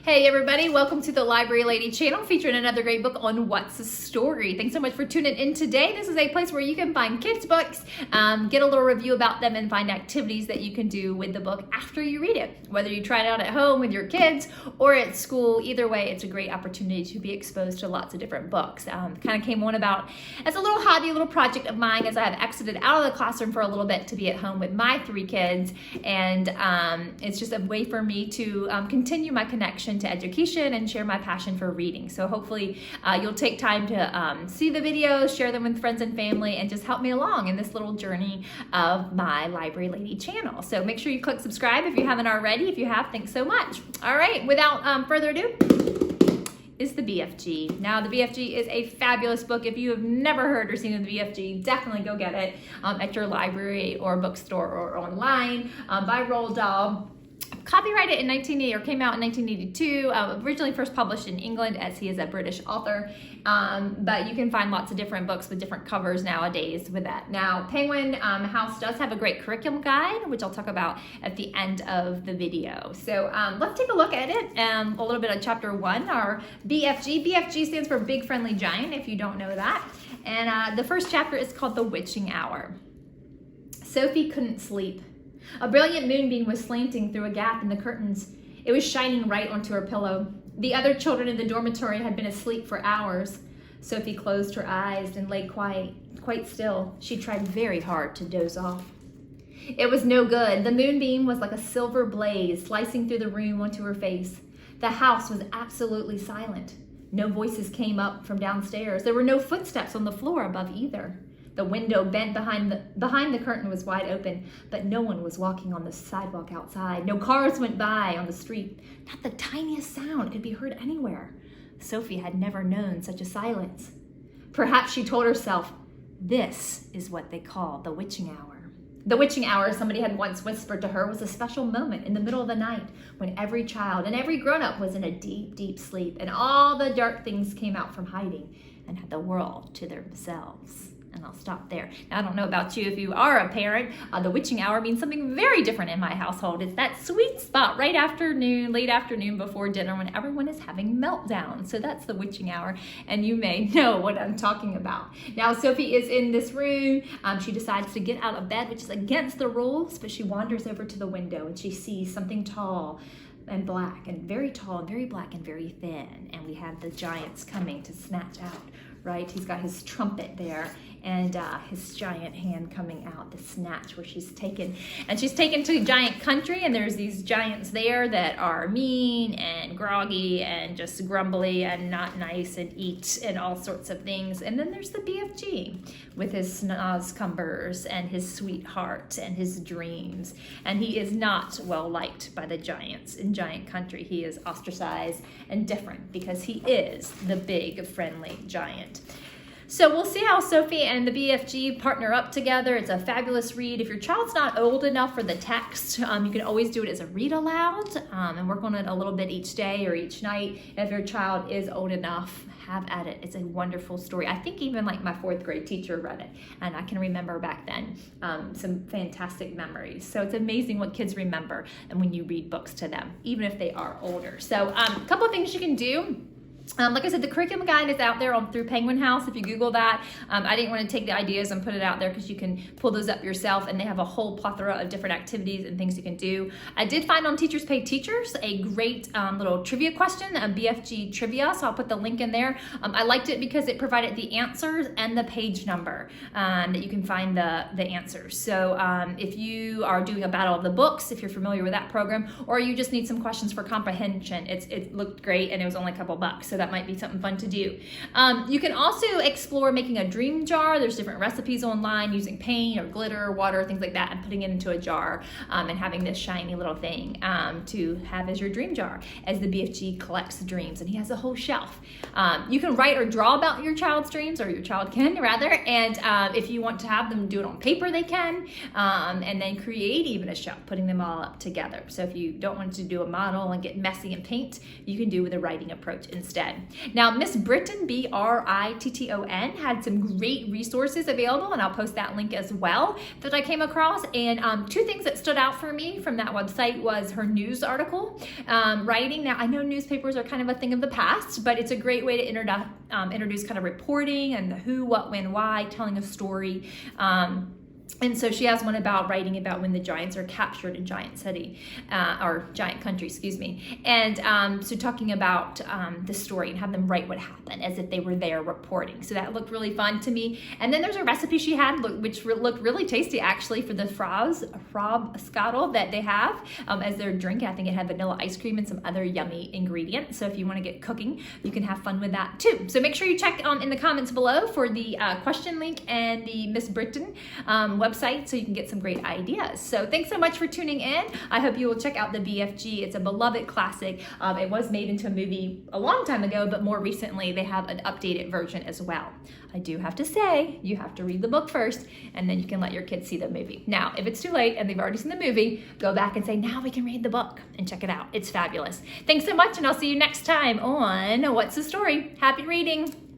Hey everybody, welcome to the Library Lady channel featuring another great book on What's a Story. Thanks so much for tuning in today. This is a place where you can find kids' books, get a little review about them, and find activities that you can do with the book after you read it. Whether you try it out at home with your kids or at school, either way, it's a great opportunity to be exposed to lots of different books. Kind of came on about as a little hobby, a little project of mine as I have exited out of the classroom for a little bit to be at home with my 3 kids. And it's just a way for me to continue my connection to education and share my passion for reading. So hopefully you'll take time to see the videos, share them with friends and family, and just help me along in this little journey of my Library Lady channel. So make sure you click subscribe if you haven't already. If you have, thanks so much. All right, without further ado, is the BFG. Now, the BFG is a fabulous book. If you have never heard or seen of the BFG, definitely go get it at your library or bookstore or online by Roald Dahl. Copyrighted in 1980, or came out in 1982, originally first published in England as he is a British author, but you can find lots of different books with different covers nowadays with that. Now, Penguin House does have a great curriculum guide, which I'll talk about at the end of the video. So let's take a look at it, a little bit of chapter 1, our BFG. BFG stands for Big Friendly Giant, if you don't know that. And the first chapter is called The Witching Hour. Sophie couldn't sleep. A brilliant moonbeam was slanting through a gap in the curtains. It was shining right onto her pillow. The other children in the dormitory had been asleep for hours. Sophie closed her eyes and lay quite still. She tried very hard to doze off. It was no good. The moonbeam was like a silver blaze slicing through the room onto her face. The house was absolutely silent. No voices came up from downstairs. There were no footsteps on the floor above either. The window bent behind the curtain was wide open, but no one was walking on the sidewalk outside. No cars went by on the street. Not the tiniest sound could be heard anywhere. Sophie had never known such a silence. Perhaps, she told herself, this is what they call the witching hour. The witching hour, somebody had once whispered to her, was a special moment in the middle of the night when every child and every grown-up was in a deep, deep sleep, and all the dark things came out from hiding and had the world to themselves. And I'll stop there. Now, I don't know about you if you are a parent. The witching hour means something very different in my household. It's that sweet spot right afternoon, late afternoon before dinner when everyone is having meltdowns. So that's the witching hour, and you may know what I'm talking about. Now, Sophie is in this room. She decides to get out of bed, which is against the rules, but she wanders over to the window and she sees something tall and black, and very tall and very black and very thin. And we have the giants coming to snatch out, right? He's got his trumpet there and his giant hand coming out, the snatch where she's taken. And she's taken to giant country, and there's these giants there that are mean and groggy and just grumbly and not nice and eat and all sorts of things. And then there's the BFG with his snozcumbers and his sweetheart and his dreams. And he is not well liked by the giants in giant country. He is ostracized and different because he is the big friendly giant. So we'll see how Sophie and the BFG partner up together. It's a fabulous read. If your child's not old enough for the text, you can always do it as a read aloud and work on it a little bit each day or each night. If your child is old enough, have at it. It's a wonderful story. I think even like my 4th grade teacher read it, and I can remember back then some fantastic memories. So it's amazing what kids remember and when you read books to them, even if they are older. So a couple of things you can do. Like I said, the curriculum guide is out there through Penguin House. If you Google that, I didn't want to take the ideas and put it out there because you can pull those up yourself, and they have a whole plethora of different activities and things you can do. I did find on Teachers Pay Teachers a great little trivia question, a BFG trivia, so I'll put the link in there. I liked it because it provided the answers and the page number that you can find the answers. So if you are doing a battle of the books, if you're familiar with that program, or you just need some questions for comprehension, it looked great, and it was only a couple bucks. So that might be something fun to do. You can also explore making a dream jar. There's different recipes online using paint or glitter or water, things like that, and putting it into a jar and having this shiny little thing to have as your dream jar as the BFG collects dreams, and he has a whole shelf. You can write or draw about your child's dreams, or your child can rather, and if you want to have them do it on paper, they can, and then create even a shelf, putting them all up together. So if you don't want to do a model and get messy and paint, you can do with a writing approach instead. instead. Now, Miss Britton, Britton, had some great resources available, and I'll post that link as well that I came across. And two things that stood out for me from that website was her news article writing. Now, I know newspapers are kind of a thing of the past, but it's a great way to introduce kind of reporting and the who, what, when, why, telling a story. And so she has one about writing about when the giants are captured in Giant City, or Giant Country, excuse me. And so talking about the story and have them write what happened as if they were there reporting. So that looked really fun to me. And then there's a recipe she had, which looked really tasty actually, for the frobskottel that they have as their drink. I think it had vanilla ice cream and some other yummy ingredients. So if you want to get cooking, you can have fun with that too. So make sure you check in the comments below for the question link and the Miss Britton website so you can get some great ideas. So thanks so much for tuning in. I hope you will check out the BFG. It's a beloved classic. It was made into a movie a long time ago, but more recently they have an updated version as well. I do have to say, you have to read the book first, and then you can let your kids see the movie. Now, if it's too late and they've already seen the movie, go back and say, now we can read the book and check it out. It's fabulous. Thanks so much, and I'll see you next time on What's the Story? Happy reading.